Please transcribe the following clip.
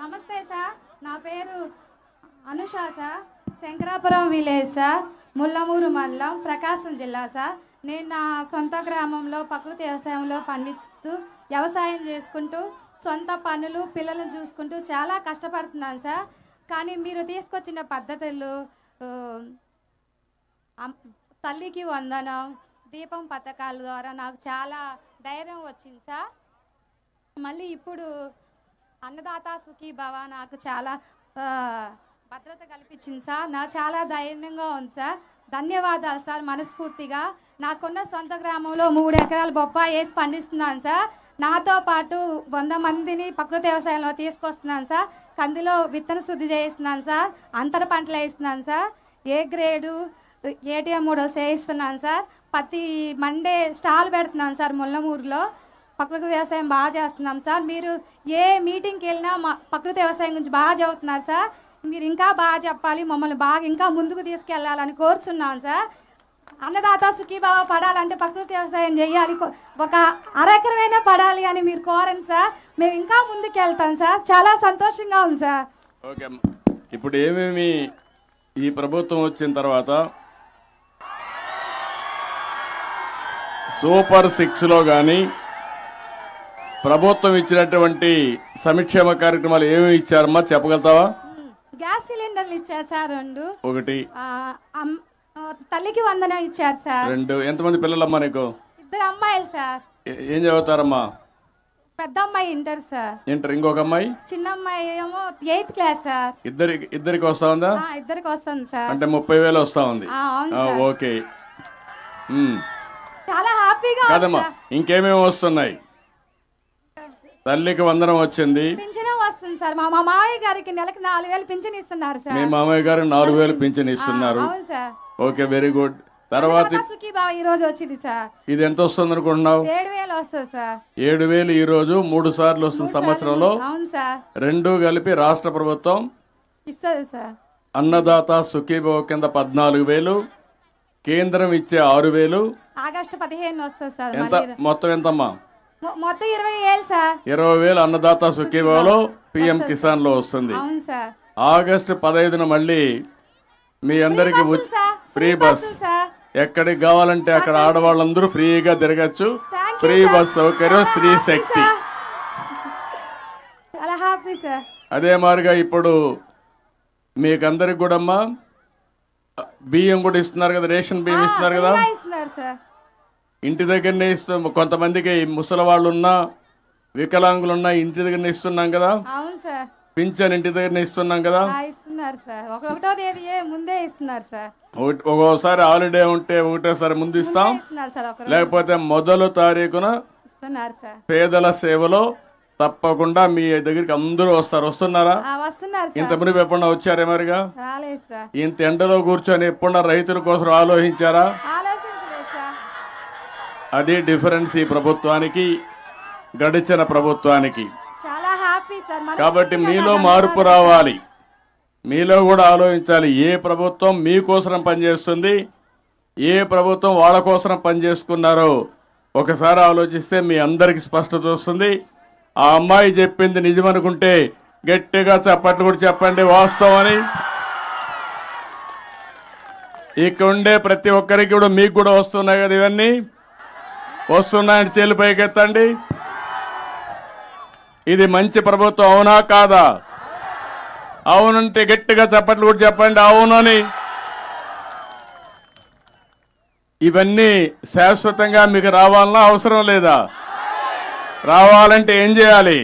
నమస్తే సార్, నా పేరు Anusha sir. Shankarapuram village sir, Mullamuru మండలం, ప్రకాశం జిల్లా సార్. నేను నా సొంత గ్రామంలో ప్రకృతి వ్యవసాయంలో పండిస్తూ వ్యవసాయం చేసుకుంటూ సొంత పనులు పిల్లలను చూసుకుంటూ చాలా కష్టపడుతున్నాను సార్. కానీ మీరు తీసుకొచ్చిన పద్ధతులు తల్లికి వందనం, దీపం పథకాల ద్వారా నాకు చాలా ధైర్యం వచ్చింది సార్. మళ్ళీ ఇప్పుడు అన్నదాత సుఖీభవ నాకు చాలా భద్రత కల్పించింది సార్. నాకు చాలా ధైర్యంగా ఉంది సార్. ధన్యవాదాలు సార్ మనస్ఫూర్తిగా. నాకున్న సొంత గ్రామంలో 3 ఎకరాలు బొప్పాయి వేసి పండిస్తున్నాను సార్. నాతో పాటు 100 మందిని ప్రకృతి వ్యవసాయంలో తీసుకొస్తున్నాను సార్. కందిలో విత్తన శుద్ధి చేయిస్తున్నాను సార్. అంతర పంటలు వేస్తున్నాను సార్. ఏ గ్రేడు ఏటీఎం కూడా చేయిస్తున్నాను సార్. ప్రతి మండే స్టాల్ పెడుతున్నాను సార్. ముల్లమూరులో ప్రకృతి వ్యవసాయం బాగా చేస్తున్నాం సార్. మీరు ఏ మీటింగ్కి వెళ్ళినా మా ప్రకృతి వ్యవసాయం గురించి బాగా చదువుతున్నారు సార్. మీరు ఇంకా బాగా చెప్పాలి, మమ్మల్ని బాగా ఇంకా ముందుకు తీసుకెళ్ళాలని కోరుచున్నాం సార్. అన్నదాత సుఖీభావ పడాలంటే ప్రకృతి వ్యవసాయం చేయాలి, ఒక అరెకరమైనా పడాలి అని మీరు కోరండి సార్. మేము ఇంకా ముందుకు వెళ్తాం సార్. చాలా సంతోషంగా ఉంది సార్. ఓకే, ఇప్పుడు ఏమేమి ఈ ప్రభుత్వం వచ్చిన తర్వాత సూపర్ 6లో కానీ ప్రభుత్వం ఇచ్చినటువంటి సంక్షేమ కార్యక్రమాలు ఏమేమి ఇచ్చారమ్మా చెప్పగలుగుతావా? గ్యాస్ సిలిండర్లు ఇచ్చారు సార్ 2. ఒకటి తల్లికి వందనం ఇచ్చారు సార్. 2. ఎంతమంది పిల్లలమ్మా నీకు? 2 అమ్మాయిలు సార్. ఏం చదువుతారమ్మా? పెద్ద అమ్మాయి ఇంటర్ సార్. ఇంటర్. ఇంకొక అమ్మాయి? చిన్న అమ్మాయి ఏమో 8th క్లాస్ సార్. ఇద్దరికి వస్తా ఉందా? ఇద్దరికి వస్తుంది సార్. అంటే 30,000 వస్తా ఉంది. ఓకే, చాలా హ్యాపీగా కాదమ్మా. ఇంకేమేమి వస్తున్నాయి? తల్లికి వందనం వచ్చింది, పింఛన్ వస్తుంది సార్. మా మామయ్య గారికి నెలకు 4,000 పింఛన్ ఇస్తున్నారు సార్. మీ మామయ్య గారు 4,000 పింఛన్ ఇస్తున్నారు. అవును సార్. Okay, very good. తర్వాత సుఖీభావ ఈ రోజు వచ్చింది సార్. ఇది ఎంత వస్తుంది అనుకుంటున్నావు? 7,000 వస్తుంది సార్. 7,000 ఈ రోజు 3 సార్లు వస్తుంది సంవత్సరంలో. అవును సార్. 2 కలిపి రాష్ట్ర ప్రభుత్వం ఇస్తుంది సార్. అన్నదాత సుఖీభావ కింద 14,000, కేంద్రం ఇచ్చే 6,000. ఆగస్టు 15 వస్తుంది సార్. ఎంత మొత్తం ఎంతమ్మా? మొత్తం 20,000 సార్. 20,000 అన్నదాత సుఖీభావలో పిఎం కిసాన్ లో వస్తుంది. అవును సార్. ఆగస్టు 15న మళ్ళీ మీ అందరికి ఫ్రీ బస్, ఎక్కడికి కావాలంటే అక్కడ ఆడవాళ్ళందరూ ఫ్రీగా తిరగచ్చు. ఫ్రీ బస్ సౌకర్యం శ్రీ శక్తి. చాలా హ్యాపీ సార్. అదే మాదిరిగా ఇప్పుడు మీకందరికి కూడా అమ్మా బియ్యం కూడా ఇస్తున్నారు కదా, రేషన్ బియ్యం ఇస్తున్నారు కదా. ఇంటి దగ్గరనే ఇస్తాం. కొంతమందికి ముసలి వాళ్ళు ఉన్నా వికలాంగులున్నా ఇంటి దగ్గరనే ఇస్తున్నాం కదా. అవును సార్. పింఛన్ ఇంటి దగ్గరనే ఇస్తున్నాం కదా. ఇస్తున్నారు సార్. 1వ తేదీ ముందే ఇస్తున్నారు సార్. ఒక్కోసారి హాలిడే ఉంటే ఒకటేసారి ముందు ఇస్తాం, లేకపోతే మొదటి తారీఖున ఇస్తున్నారు సార్. పేదల సేవలో తప్పకుండా మీ దగ్గరికి అందరూ వస్తారు. వస్తున్నారా? ఇంత మునుపు ఎప్పుడన్నా వచ్చారే మరిగా? ఇంత ఎండలో కూర్చొని ఎప్పుడన్నా రైతుల కోసం ఆలోచించారా? అది డిఫరెన్స్ ఈ ప్రభుత్వానికి గడిచిన ప్రభుత్వానికి. కాబట్టి మీలో మార్పు రావాలి, మీలో కూడా ఆలోచించాలి. ఏ ప్రభుత్వం మీకోసం పనిచేస్తుంది, ఏ ప్రభుత్వం వాళ్ళ కోసం పనిచేసుకున్నారో ఒకసారి ఆలోచిస్తే మీ అందరికి స్పష్టత వస్తుంది. ఆ అమ్మాయి చెప్పింది నిజమనుకుంటే గట్టిగా చప్పట్లు కూడా చెప్పండి వాస్తవం అని. ఇక్కడ ఉండే ప్రతి ఒక్కరికి కూడా మీకు కూడా వస్తున్నాయి కదా, ఇవన్నీ వస్తున్నాయని చేలు పైకెత్తండి. ఇది మంచి ప్రభుత్వం అవునా కాదా? అవునంటే గట్టిగా చప్పట్లు కూడా చెప్పండి అవునని. ఇవన్నీ శాశ్వతంగా మీకు రావాలన్నా అవసరం లేదా? రావాలంటే ఏం చేయాలి?